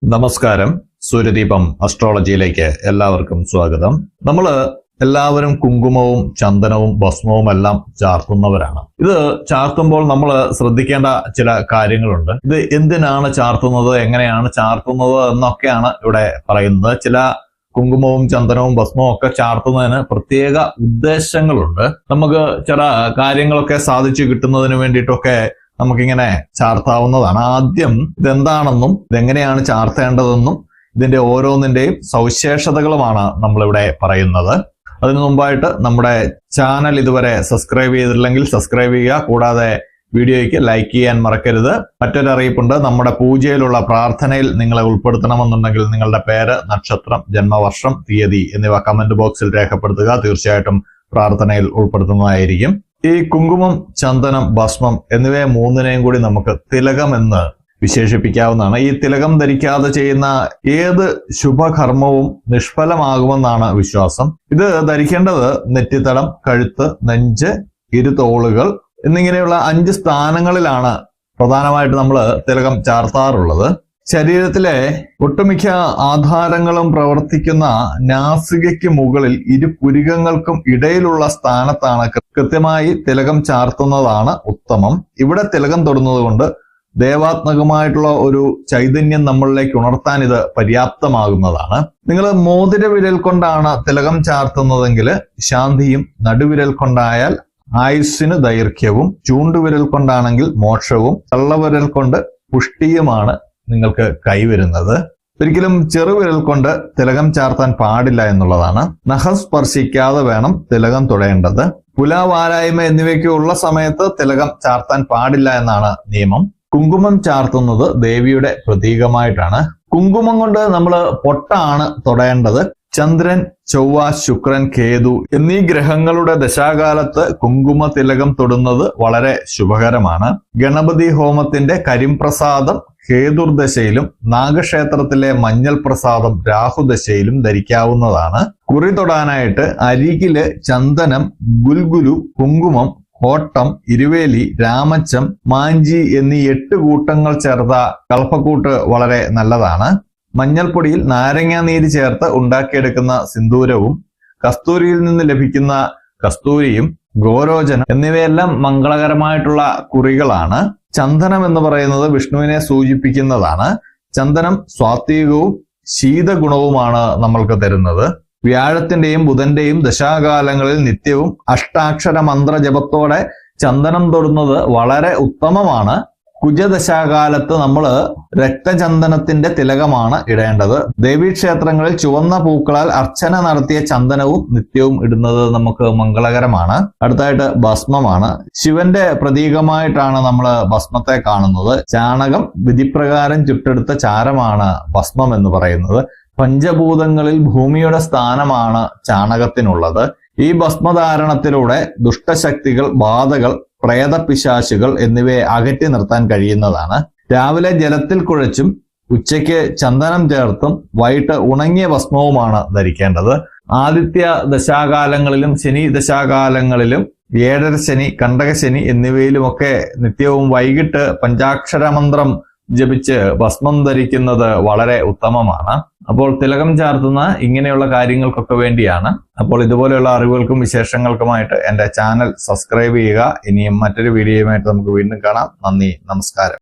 നമസ്കാരം. സൂര്യദീപം അസ്ട്രോളജിയിലേക്ക് എല്ലാവർക്കും സ്വാഗതം. എല്ലാവരും കുങ്കുമവും ചന്ദനവും ഭസ്മവും എല്ലാം ചാർത്തുന്നവരാണ്. ഇത് ചാർത്തുമ്പോൾ നമ്മൾ ശ്രദ്ധിക്കേണ്ട ചില കാര്യങ്ങളുണ്ട്. ഇത് എന്തിനാണ് ചാർത്തുന്നത്, എങ്ങനെയാണ് ചാർത്തുന്നത് എന്നൊക്കെയാണ് ഇവിടെ പറയുന്നത്. ചില കുങ്കുമവും ചന്ദനവും ഭസ്മവും ഒക്കെ ചാർത്തുന്നതിന് പ്രത്യേക ഉദ്ദേശങ്ങളുണ്ട്. നമുക്ക് ചില കാര്യങ്ങളൊക്കെ സാധിച്ചു കിട്ടുന്നതിന് വേണ്ടിയിട്ടൊക്കെ നമുക്കിങ്ങനെ ചാർത്താവുന്നതാണ്. ആദ്യം ഇതെന്താണെന്നും ഇതെങ്ങനെയാണ് ചാർത്തേണ്ടതെന്നും ഇതിന്റെ ഓരോന്നിന്റെയും സവിശേഷതകളുമാണ് നമ്മളിവിടെ പറയുന്നത്. അതിനു മുമ്പായിട്ട് നമ്മുടെ ചാനൽ ഇതുവരെ സബ്സ്ക്രൈബ് ചെയ്തിട്ടില്ലെങ്കിൽ സബ്സ്ക്രൈബ് ചെയ്യുക. കൂടാതെ വീഡിയോയ്ക്ക് ലൈക്ക് ചെയ്യാൻ മറക്കരുത്. മറ്റൊരു അറിയിപ്പുണ്ട്. നമ്മുടെ പൂജയിലുള്ള പ്രാർത്ഥനയിൽ നിങ്ങളെ ഉൾപ്പെടുത്തണമെന്നുണ്ടെങ്കിൽ നിങ്ങളുടെ പേര്, നക്ഷത്രം, ജന്മവർഷം, തീയതി എന്നിവ കമന്റ് ബോക്സിൽ രേഖപ്പെടുത്തുക. തീർച്ചയായിട്ടും പ്രാർത്ഥനയിൽ ഉൾപ്പെടുത്തുന്നതായിരിക്കും. ഈ കുങ്കുമം, ചന്ദനം, ഭസ്മം എന്നിവയെ മൂന്നിനെയും കൂടി നമുക്ക് തിലകം എന്ന് വിശേഷിപ്പിക്കാവുന്നതാണ്. ഈ തിലകം ധരിക്കാതെ ചെയ്യുന്ന ഏത് ശുഭകർമ്മവും നിഷ്ഫലമാകുമെന്നാണ് വിശ്വാസം. ഇത് ധരിക്കേണ്ടത് നെറ്റിത്തടം, കഴുത്ത്, നെഞ്ച്, ഇരുതോളുകൾ എന്നിങ്ങനെയുള്ള 5 സ്ഥാനങ്ങളിലാണ് പ്രധാനമായിട്ട് നമ്മൾ തിലകം ചാർത്താറുള്ളത്. ശരീരത്തിലെ ഒട്ടുമിക്ക ആധാരങ്ങളും പ്രവർത്തിക്കുന്ന നാസികയ്ക്ക് മുകളിൽ ഇരുപുരികങ്ങൾക്കും ഇടയിലുള്ള സ്ഥാനത്താണ് കൃത്യമായി തിലകം ചാർത്തുന്നതാണ് ഉത്തമം. ഇവിടെ തിലകം തൊടുന്നത് കൊണ്ട് ദേവാത്മകമായിട്ടുള്ള ഒരു ചൈതന്യം നമ്മളിലേക്ക് ഉണർത്താൻ ഇത് പര്യാപ്തമാകുന്നതാണ്. നിങ്ങൾ മോതിര വിരൽ കൊണ്ടാണ് തിലകം ചാർത്തുന്നതെങ്കിൽ ശാന്തിയും, നടുവിരൽ കൊണ്ടായാൽ ആയുസ്സിന് ദൈർഘ്യവും, ചൂണ്ടുവിരൽ കൊണ്ടാണെങ്കിൽ മോക്ഷവും, തള്ളവിരൽ കൊണ്ട് പുഷ്ടിയുമാണ് നിങ്ങൾക്ക് കൈവരുന്നത്. ഒരിക്കലും ചെറുവിരൽ കൊണ്ട് തിലകം ചാർത്താൻ പാടില്ല എന്നുള്ളതാണ്. നഖം സ്പർശിക്കാതെ വേണം തിലകം തൊടേണ്ടത്. പുലാവാരായ്മ എന്നിവയ്ക്ക് ഉള്ള സമയത്ത് തിലകം ചാർത്താൻ പാടില്ല എന്നാണ് നിയമം. കുങ്കുമം ചാർത്തുന്നത് ദേവിയുടെ പ്രതീകമായിട്ടാണ്. കുങ്കുമം കൊണ്ട് നമ്മൾ പൊട്ടാണ് തൊടേണ്ടത്. ചന്ദ്രൻ, ചൊവ്വ, ശുക്രൻ, കേതു എന്നീ ഗ്രഹങ്ങളുടെ ദശാകാലത്ത് കുങ്കുമ തിലകം തൊടുന്നത് വളരെ ശുഭകരമാണ്. ഗണപതി ഹോമത്തിന്റെ കരിംപ്രസാദം കേതുർദശയിലും നാഗക്ഷേത്രത്തിലെ മഞ്ഞൾ പ്രസാദം രാഹുദശയിലും ധരിക്കാവുന്നതാണ്. കുറി തൊടാനായിട്ട് അരികില് ചന്ദനം, ഗുൽഗുലു, കുങ്കുമം, കോട്ടം, ഇരുവേലി, രാമച്ചം, മാഞ്ചി എന്നീ 8 കൂട്ടങ്ങൾ ചേർത്ത കളപ്പക്കൂട്ട് വളരെ നല്ലതാണ്. മഞ്ഞൾപ്പൊടിയിൽ നാരങ്ങാ നീര് ചേർത്ത് ഉണ്ടാക്കിയെടുക്കുന്ന സിന്ദൂരവും, കസ്തൂരിയിൽ നിന്ന് ലഭിക്കുന്ന കസ്തൂരിയും, ഗോരോചനം എന്നിവയെല്ലാം മംഗളകരമായിട്ടുള്ള കുറികളാണ്. ചന്ദനം എന്ന് പറയുന്നത് വിഷ്ണുവിനെ സൂചിപ്പിക്കുന്നതാണ്. ചന്ദനം സ്വാത്വികവും ശീതഗുണവുമാണ് നമ്മൾക്ക് തരുന്നത്. വ്യാഴത്തിന്റെയും ബുധന്റെയും ദശാകാലങ്ങളിൽ നിത്യവും അഷ്ടാക്ഷര മന്ത്ര ജപത്തോടെ ചന്ദനം തൊടുന്നത് വളരെ ഉത്തമമാണ്. കുജദശാകാലത്ത് നമ്മൾ രക്തചന്ദനത്തിന്റെ തിലകമാണ് ഇടേണ്ടത്. ദേവീക്ഷേത്രങ്ങളിൽ ചുവന്ന പൂക്കളാൽ അർച്ചന നടത്തിയ ചന്ദനവും നിത്യവും ഇടുന്നത് നമുക്ക് മംഗളകരമാണ്. അടുത്തായിട്ട് ഭസ്മമാണ്. ശിവന്റെ പ്രതീകമായിട്ടാണ് നമ്മൾ ഭസ്മത്തെ കാണുന്നത്. ചാണകം വിധിപ്രകാരം ചുട്ടെടുത്ത ചാരമാണ് ഭസ്മം എന്ന് പറയുന്നത്. പഞ്ചഭൂതങ്ങളിൽ ഭൂമിയുടെ സ്ഥാനമാണ് ചാണകത്തിനുള്ളത്. ഈ ഭസ്മധാരണത്തിലൂടെ ദുഷ്ടശക്തികൾ, ബാധകൾ, പ്രേതപിശാചുകൾ എന്നിവയെ അകറ്റി നിർത്താൻ കഴിയുന്നതാണ്. രാവിലെ ജലത്തിൽ കുഴച്ചും ഉച്ചയ്ക്ക് ചന്ദനം ചേർത്തും വൈകിട്ട് ഉണങ്ങിയ ഭസ്മവുമാണ് ധരിക്കേണ്ടത്. ആദിത്യ ദശാകാലങ്ങളിലും ശനി ദശാകാലങ്ങളിലും 7.5 ശനി, കണ്ടകശനി എന്നിവയിലുമൊക്കെ നിത്യവും വൈകിട്ട് പഞ്ചാക്ഷര മന്ത്രം ജപിച്ച് ഭസ്മം ധരിക്കുന്നത് വളരെ ഉത്തമമാണ്. അപ്പോൾ തിലകം ചാർത്തുന്ന ഇങ്ങനെയുള്ള കാര്യങ്ങൾക്കൊക്കെ വേണ്ടിയാണ്. അപ്പോൾ ഇതുപോലെയുള്ള അറിവുകൾക്കും വിശേഷങ്ങൾക്കുമായിട്ട് എൻ്റെ ചാനൽ സബ്സ്ക്രൈബ് ചെയ്യുക. ഇനിയും മറ്റൊരു വീഡിയോയുമായിട്ട് നമുക്ക് വീണ്ടും കാണാം. നന്ദി, നമസ്കാരം.